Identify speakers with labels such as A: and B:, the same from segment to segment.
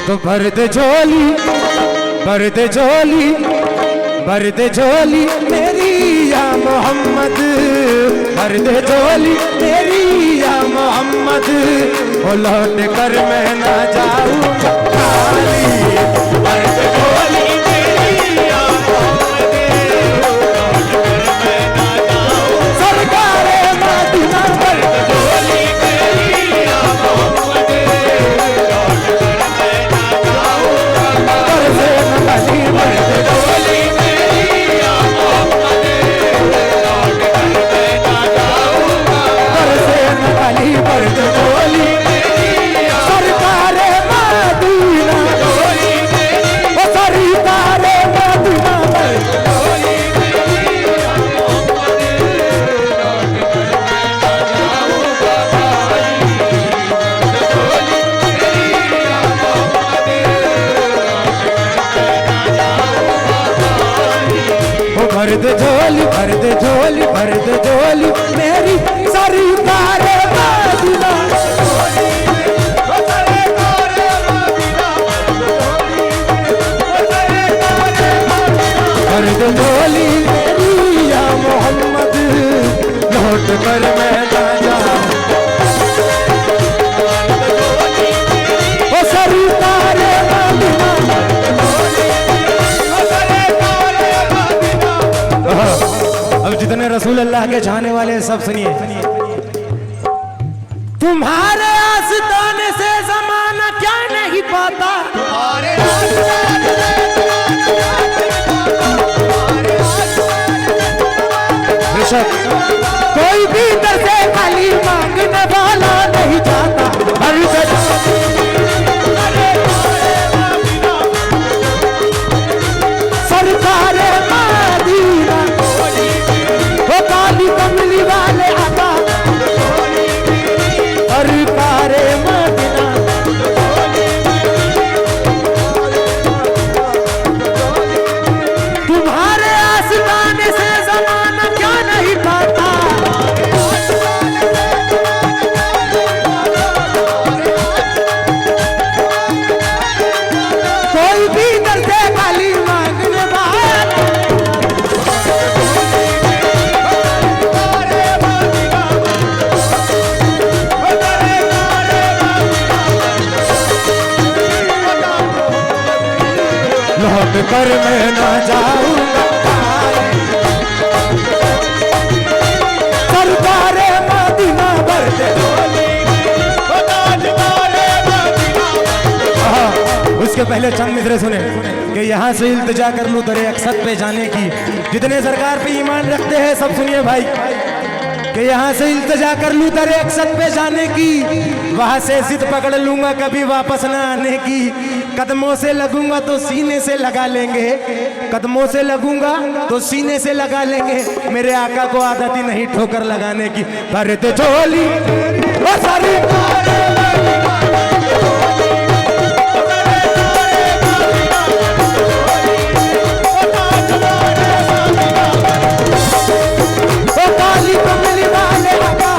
A: तो भर दे झोली, भर दे झोली, भर दे झोली मेरी या मोहम्मद, भर दे झोली मेरी या मोहम्मद, वो लौट कर मैं ना जाऊं खाली। भर दे झोली मेरी या मोहम्मद, लौट कर मैं ना जाऊं सरकारे मदीना। भर दे झोली मेरी या मोहम्मद, लौट कर मैं ना जाऊं घर से न खाली। भर दे झोली मेरी या मोहम्मद, लौट कर मैं ना जाऊं घर से न खाली। भर दे झोली मेरी सरकारे मदीना, ओ सरकारे मदीना। भर दे झोली मेरी या मोहम्मद, लौट कर मैं ना जाऊं भाई। झोली मेरी या मोहम्मद, ओ भर दे झोली, भर दे झोली, भर दे झोली मेरी सरकारे मदीना। भर दे झोली मेरी या मोहम्मद, लौट कर मैं ना जाऊं ओ सरकारे मदीना। अब जितने रसूल अल्लाह के चाहने वाले सब सुनिए। तुम्हारे आस्ताने से ज़माना क्या नहीं पाता, बेशक कोई भी दर से खाली मांगने वाला नहीं जाता। हर सरकारे मदीना, वो काली कमली वाले आका सरकारे मदीना। तुम्हारे आस्ताने से ज़माना क्या नहीं पाता, कोई भी दर से खाली मांगने वाला। लौट कर मैं ना जाऊंगा सरकारे मदीना। भर दे उसके पहले चंद मिसरे सुने कि यहाँ से इल्तिजा कर लूँ दरे अक्सर पे जाने की। जितने सरकार पे ईमान रखते हैं सब सुनिए भाई, कि यहाँ से इल्तिजा कर लूँ दरे अक्सर पे जाने की, वहाँ से जिद पकड़ लूंगा कभी वापस ना आने की। कदमों से लगूंगा तो सीने से लगा लेंगे, कदमों से लगूंगा तो सीने से लगा लेंगे। मेरे आका को आदत ही नहीं ठोकर लगाने की। भर दे झोली ओ सरकारे ओ काली कमली वाले आका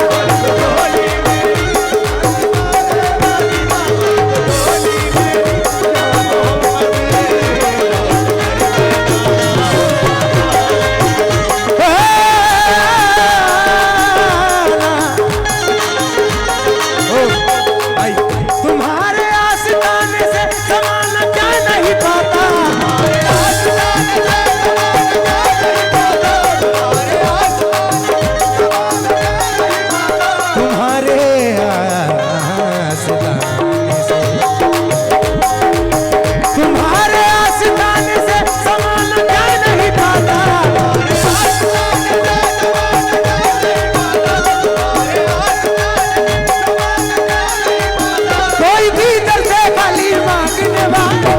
A: तुम्हारे आस्ताने से ज़माना क्या नहीं पाता, तुम्हारे आस्ताने से, तुम्हारे आस्ताने से ज़माना क्या नहीं पाता। कोई भी दर से खाली मांगने वाला।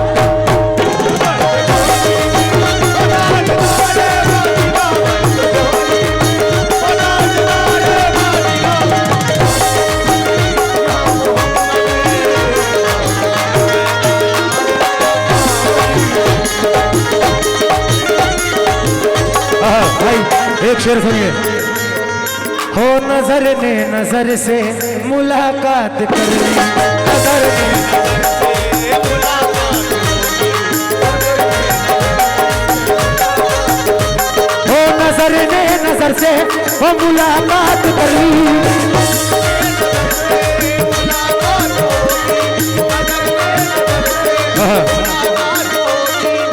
A: भाई एक शेर सुनिए। हो नजर ने नजर से मुलाकात कर ली, नजर ने नजर से मुलाकात से वो मुलाकात कर ली।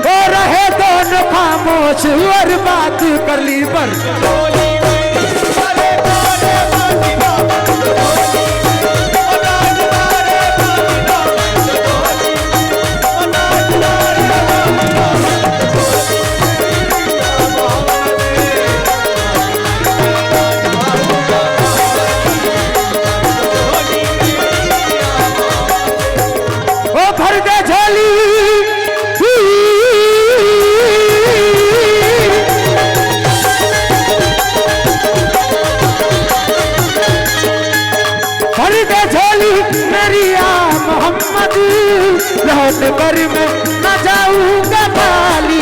A: वो रहे दोनों खामोश और बात कर ली पर लौट कर मैं न जाऊंगा खाली।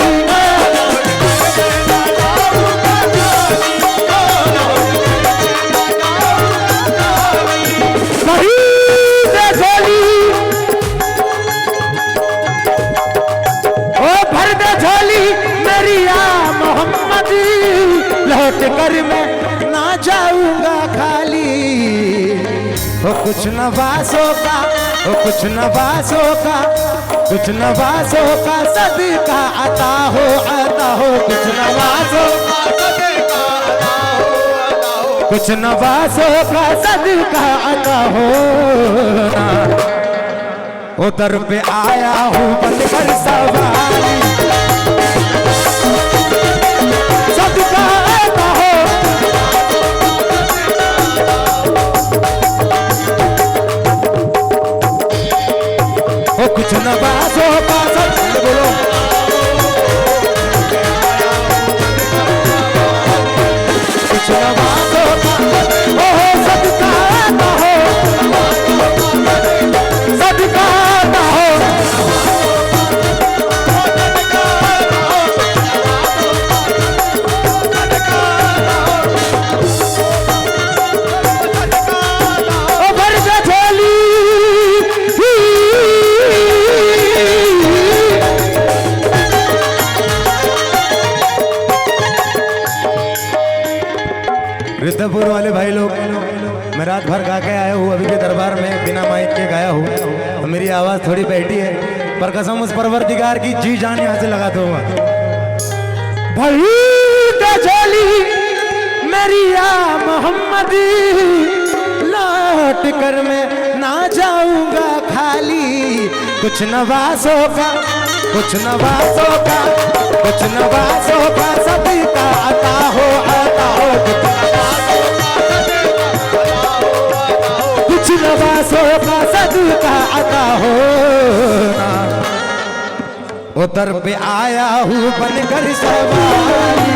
A: ओ भर दे झोली मेरी आ मोहम्मद, लौट कर मैं न जाऊंगा खाली। ओ कुछ नवासों का, ओ कुछ नवासों का, कुछ नवासों का सदका अता हो, अता हो। कुछ नवासों का सदका अता हो, अता हो। कुछ नवासों का सदका अता हो ना। उधर पे आया हूँ बनकर सवारी, सदका अता हो। कुछ नवासों का सदका, बोलो कुछ नवासों का ओ सदका आता हो, सदका आता हो। ओ भर दे झोली रिश्तेपुर वाले भाई लोग, मैं रात भर गा के आया हूँ अभी के दरबार में, बिना माइक के गाया हूँ। मेरी आवाज़ थोड़ी बैठी है पर कसम उस परवरदिगार की जी जान यहाँ से लगाता हूँ। भाई झोली मेरी आ मोहम्मद, लौट कर मैं ना जाऊंगा खाली। कुछ नवासों का, कुछ नवासों का, कुछ नवासों का सदका अता हो, अता हो। कुछ नवासों का सदका अता हो। उतर पे आया हूँ बनकर सवारी,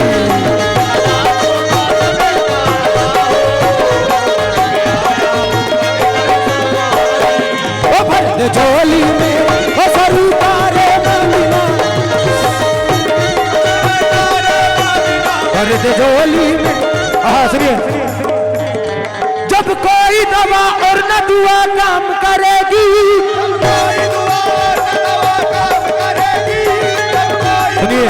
A: ओ भर दे झोली में ओ सरकारे मदीना, भर दे झोली में। सुनिए, जब कोई दवा और न दुआ काम करेगी, सुनिए,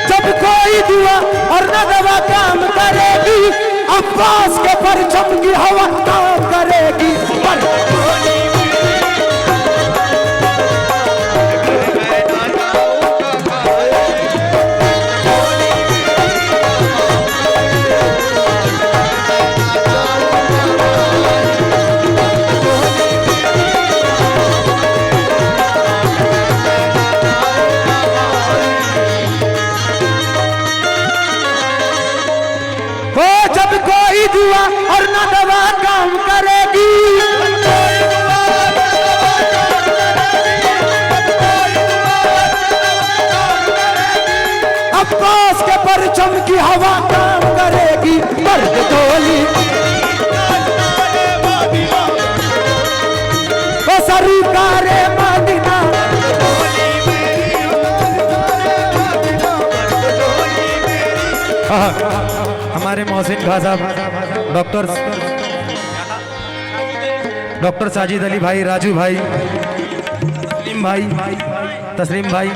A: जब कोई दुआ और न दवा काम करेगी, अब्बास के परचम की हवा काम करेगी। जब कोई दुआ और न दवा काम करेगी, अब्बास के परचम की हवा काम करेगी। मर्द झोली वो सरकारे मदीना, हमारे मोहसिन खां साहब, डॉक्टर साजिद अली भाई, राजू भाई, तस्लीम भाई,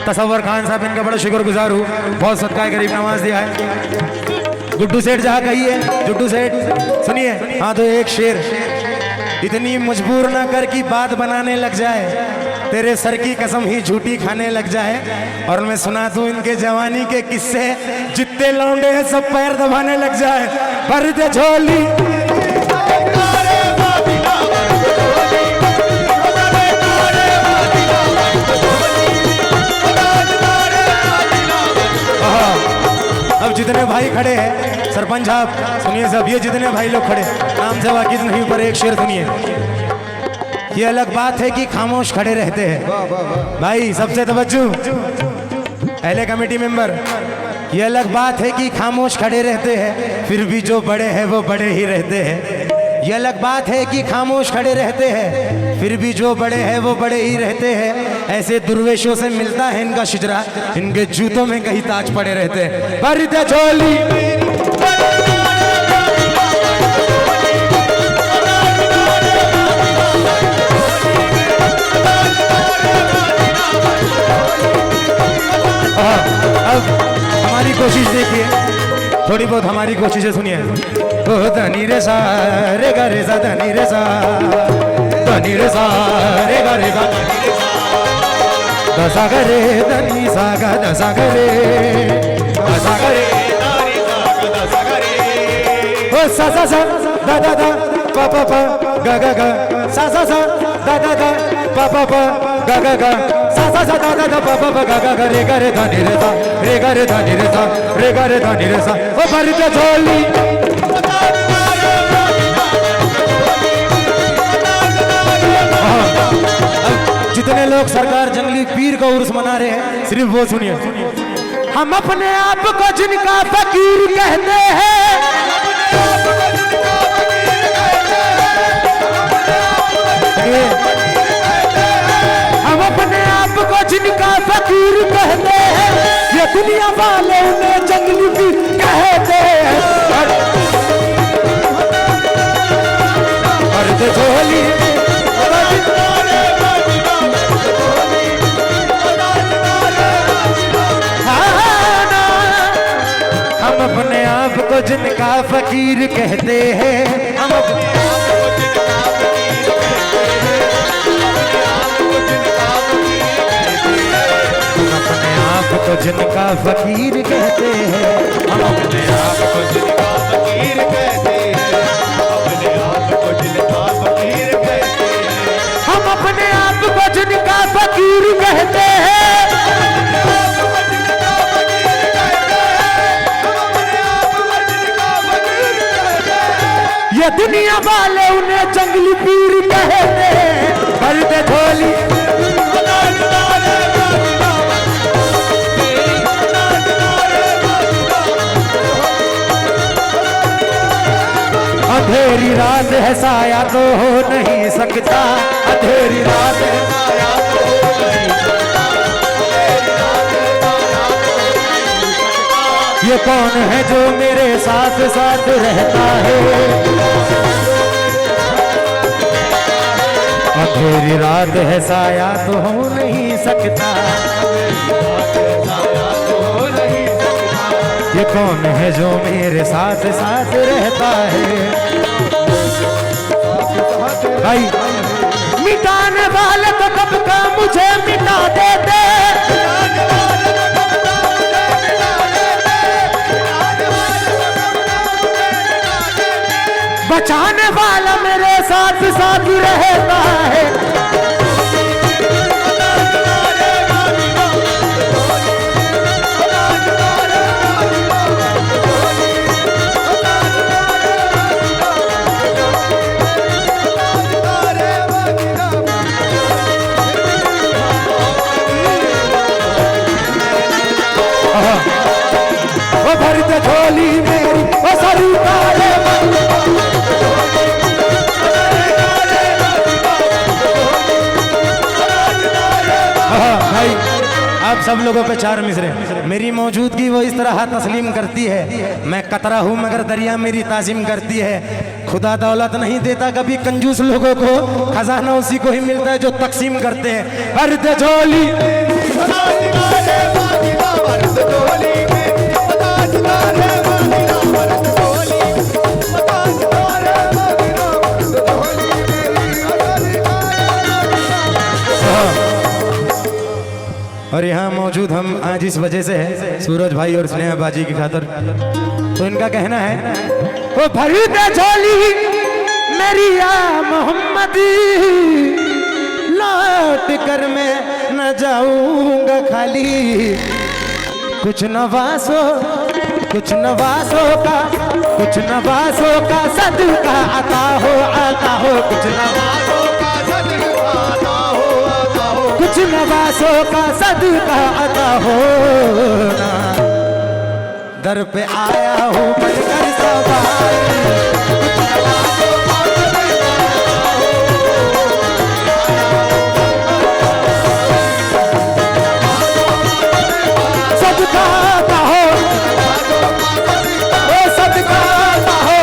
A: तसव्वुर खान साहब, इनका बड़ा शुक्रगुजार हूँ, बहुत सदका गरीब नवाज दिया है। गुड्डू सेठ जहाँ कहिए, गुड्डू सेठ सुनिए। हाँ तो एक शेर, इतनी मजबूर ना कर कि बात बनाने लग जाए, तेरे सर की कसम ही झूठी खाने लग जाए। और मैं सुना दूं इनके जवानी के किस्से, जितने लौंडे हैं सब पैर दबाने लग जाए। भर दे झोली अब जितने भाई खड़े हैं, सरपंच साहब सुनिए सब, ये जितने भाई लोग खड़े, नाम से वाकिफ नहीं पर एक शेर सुनिए। ये अलग बात है कि खामोश खड़े रहते हैं भाई, सबसे तवज्जो पहले कमेटी मेंबर, ये अलग बात है कि खामोश खड़े रहते हैं, फिर भी जो बड़े हैं वो बड़े ही रहते हैं। ये अलग बात है कि खामोश खड़े रहते हैं, फिर भी जो बड़े हैं वो बड़े ही रहते हैं। ऐसे दुर्वेशों से मिलता है इनका शिजरा, इनके जूतों में कहीं ताज पड़े रहते हैं। भर दे झोली अब हमारी कोशिश देखिए, थोड़ी बहुत हमारी कोशिशें सुनिए। ओ धनी रे सा रे गा रे सा, धनी रे सा, धनी रे सा रे गा रे सा, दसा गा रे धनी सा गा, दसा गा रे, दसा गा रे, दसा गा रे, ओ सा सा सा दा दा दा पा पा पा गा गा गा, सा सा सा दा दा दा पा पा पा गा गा गा, सा सा सा दा दा दा पा पा पा गा गा गा, रे गा रे धा नि रे सा, रे गा रे धा नि रे सा, रे गा रे धा नि रे सा। ओ भर दे झोली जितने लोग सरकार जंगली पीर का उर्स मना रहे हैं, सिर्फ वो सुनिए। हम अपने आप को जिनका फकीर कहते हैं, हम अपने आप को जिनका फकीर कहते हैं, ये दुनिया वाले उन्हें जंगली पीर कहते हैं। और तो झोली हम अपने आप को जिनका फकीर कहते हैं, हम अपने आप को जिनका फकीर कहते हैं, हम अपने आप को जिनका फकीर कहते हैं, अपने आप को जिनका फकीर कहते हैं, हम अपने आप को जिनका फकीर कहते हैं, ये दुनिया वाले उन्हें जंगली पीर कहते हैं। भर दे झोली अंधेरी रात है साया तो हो नहीं सकता, अंधेरी रात है साया तो हो नहीं सकता, ये कौन है जो मेरे साथ साथ रहता है, अंधेरी रात है साया तो हो नहीं सकता, ये कौन है जो मेरे साथ साथ रहता है। भाई मिटाने वाले तो कब का मुझे मिटा देते, बचाने वाला मेरे साथ साथ रहता है। वो भर दे झोली मेरी वो सरकार भाई, आप सब लोगों पे चार मिसरे। मेरी मौजूदगी वो इस तरह तस्लीम करती है, मैं कतरा हूँ मगर दरिया मेरी ताज़ीम करती है। खुदा दौलत नहीं देता कभी कंजूस लोगों को, खजाना उसी को ही मिलता है जो तकसीम करते हैं। भर दे झोली और यहाँ मौजूद हम आज इस वजह से है सूरज भाई और स्नेहा बाजी की खातर। तो इनका कहना है वो भरी दे झोली मेरी या मोहम्मद, लौट कर मैं न जाऊंगा खाली। कुछ नवासों का सदका आता हो कुछ नवासों का सदका आता हो ना। दर पे आया हूँ बनकर सवार, सदका आता हो, ओ सदका आता हो,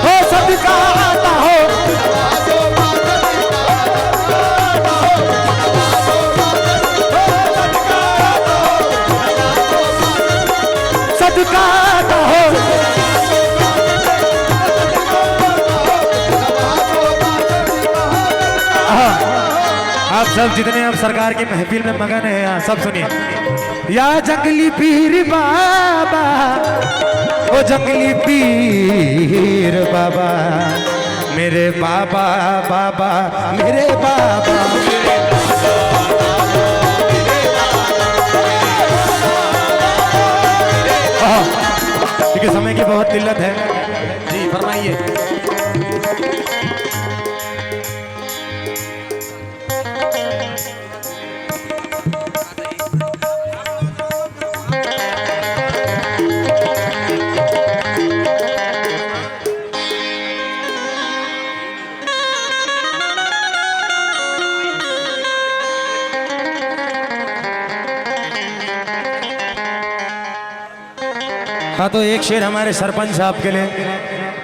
A: ओ सदका आता हो। आप सब जितने अब सरकार की महफिल में मगन है यहाँ सब सुनिए। या जंगली पीर बाबा, ओ जंगली पीर बाबा, मेरे बाबा बाबा मेरे बाबा, क्योंकि समय की बहुत किल्लत है। जी फरमाइए। हाँ तो एक शेर हमारे सरपंच साहब के लिए,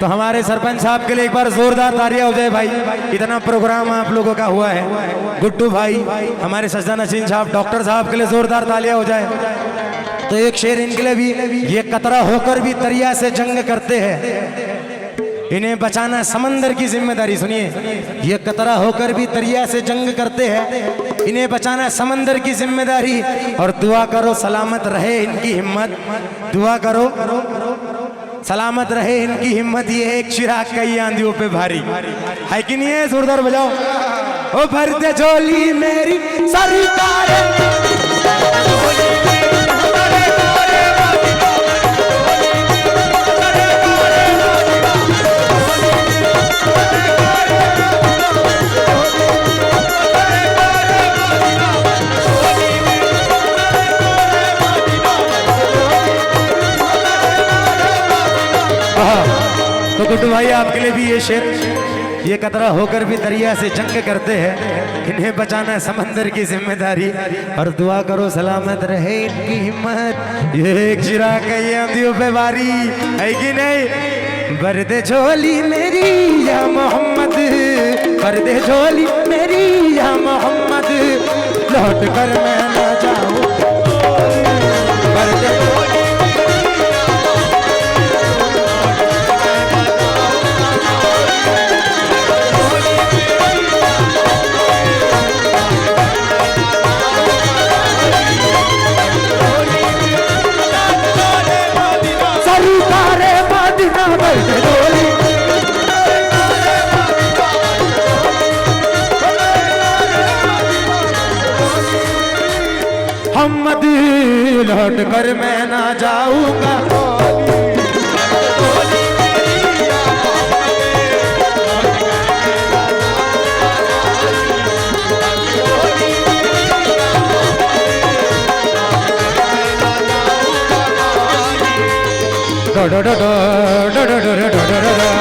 A: तो हमारे सरपंच साहब के लिए एक बार जोरदार तालियां हो जाए भाई। इतना प्रोग्राम आप लोगों का हुआ है। गुड्डू भाई, हमारे सज्जा नसीन साहब, डॉक्टर साहब के लिए जोरदार तालियां हो जाए। तो एक शेर इनके लिए भी। ये कतरा होकर भी दरिया से जंग करते हैं, इन्हें बचाना समंदर की जिम्मेदारी। सुनिए, ये कतरा होकर भी दरिया से जंग करते हैं, इन्हें बचाना समंदर की जिम्मेदारी। और दुआ करो सलामत रहे इनकी हिम्मत, दुआ करो सलामत रहे इनकी हिम्मत। ये एक चिराग कई आंधियों पे भारी है कि नहीं है? जोरदार बजाओ। ओ भर दे झोली मेरी सरकार, तो गुड्डू भाई आपके लिए भी ये शेर। ये कतरा होकर भी दरिया से जंग करते हैं, इन्हें बचाना समंदर की जिम्मेदारी। और दुआ करो सलामत रहे इनकी हिम्मत। ये एक चिराग कई आंधियों पे भारी है कि नहीं? भर दे झोली मेरी या मोहम्मद, भर दे झोली मेरी या मोहम्मद, लौट कर मैं ना जाऊं। भर दे मोहम्मद, लौट कर मैं ना जाऊंगा। डो डो डो डो डो डो डो डो डो।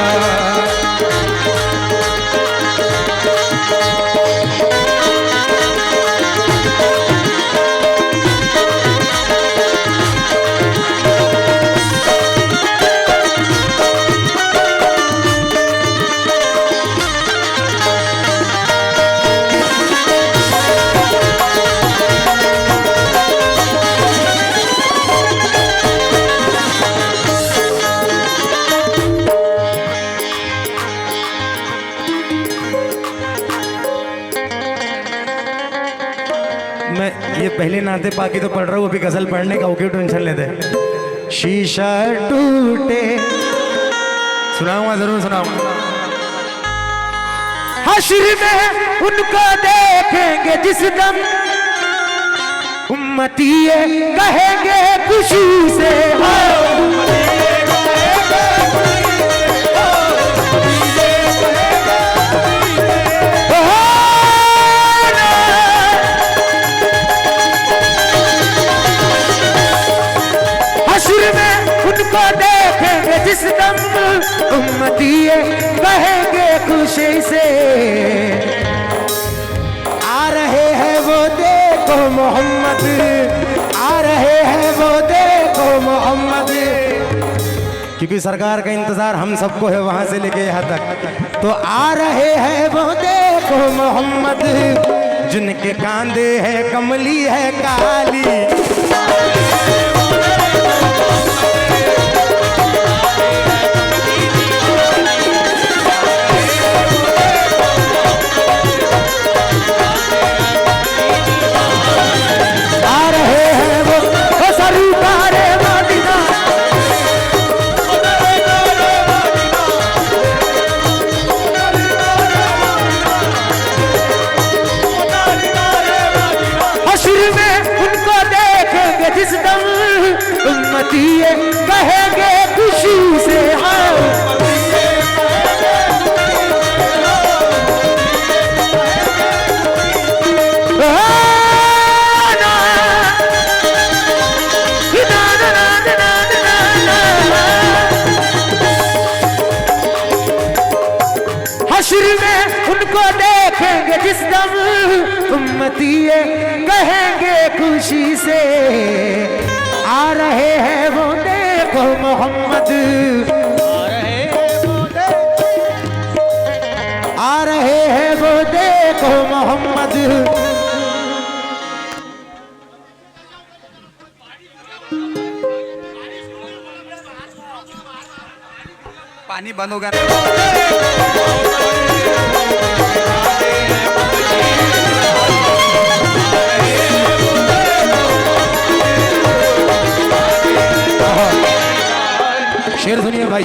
A: मैं ये पहले नाते पाकी तो पढ़ रहा हूँ, अभी गजल पढ़ने का क्यों टेंशन लेते। शीशा टूटे सुनाऊंगा, जरूर सुनाऊंगा। हश्र में उनको देखेंगे जिस दम, उम्मती कहेंगे खुशी से उनको देखेंगे जिस दम, उम्मती कहेंगे खुशी से। आ रहे हैं वो देखो मोहम्मद, आ रहे हैं वो देखो मोहम्मद। क्योंकि सरकार का इंतजार हम सबको है वहां से लेके यहाँ तक। तो आ रहे हैं वो देखो मोहम्मद, जिनके कांधे है कमली है काली। जिस दम उम्मती कहेंगे खुशी से हश्र में उनको देखेंगे जिस दम, उम्मती कहेंगे खुशी से। आ रहे हैं वो देखो मोहम्मद, आ रहे हैं वो देखो मोहम्मद।
B: पानी बंद होगा।
A: शेर सुनिए भाई।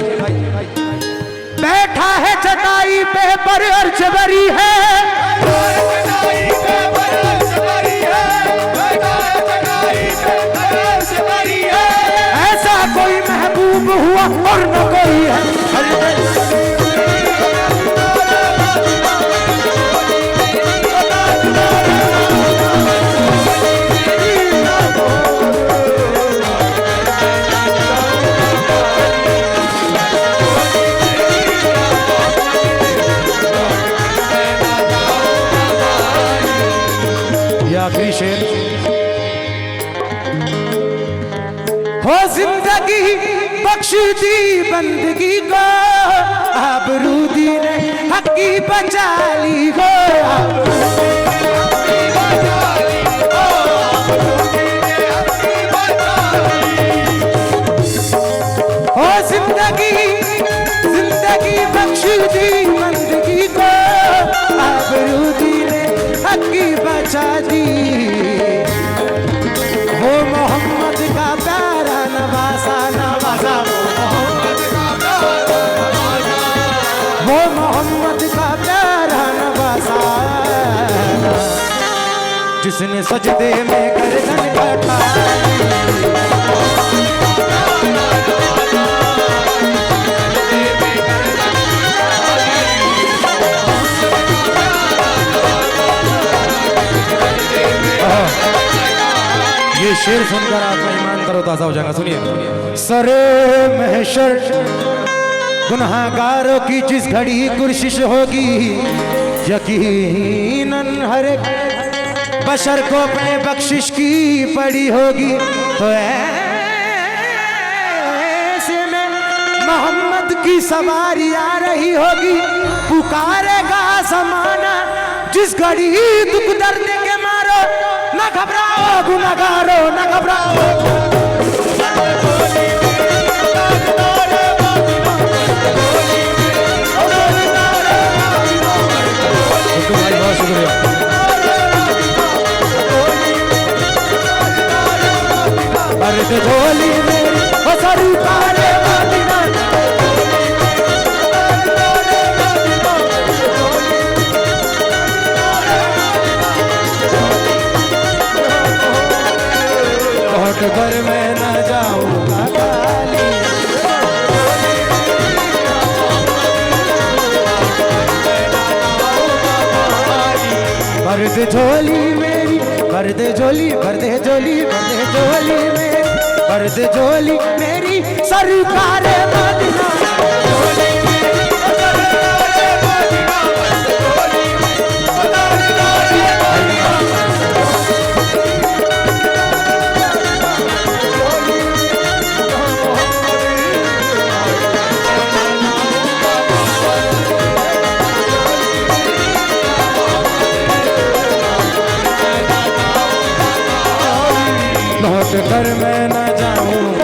A: बैठा है चटाई पे पर अर्ज बरी है, ऐसा कोई महबूब हुआ और न कोई है। आखिरी शेर। हो जिंदगी बख्श दी बंदगी को, आबरू दी ने हकी बचा ली हो। हो जिंदगी जिंदगी बख्श दी बंदगी को, आबरू दी ने हकी बचा दी। वो मोहम्मद का प्यारा नवासा नवाजा, वो मोहम्मद का प्यारा नवाजा, जिसने सजदे में गर्दन कटाई। ये शेर सुनकर आपका ईमान तरोताजा हो जाएगा। सुनिए। सरे महशर गुनहगारों की जिस घड़ी कुर्शिश होगी, यकीनन हर एक बशर को अपने बख्शिश की पड़ी होगी। तो ऐसे में मोहम्मद की सवारी आ रही होगी, पुकारेगा ज़माना जिस घड़ी दुख दर्द के मारो। न घबराओ गुनहगारो न घबराओ। भाई बहुत शुक्रिया। दे झोली मेरी ओ सरकार मदीना लौट कर मैं न जाऊंगा खाली भर दे झोली मेरी भर दे झोली भर दे झोली भर दे झोली मेरी भर दे झोली मेरी सरकार मदीना लौट कर मैं न जाऊं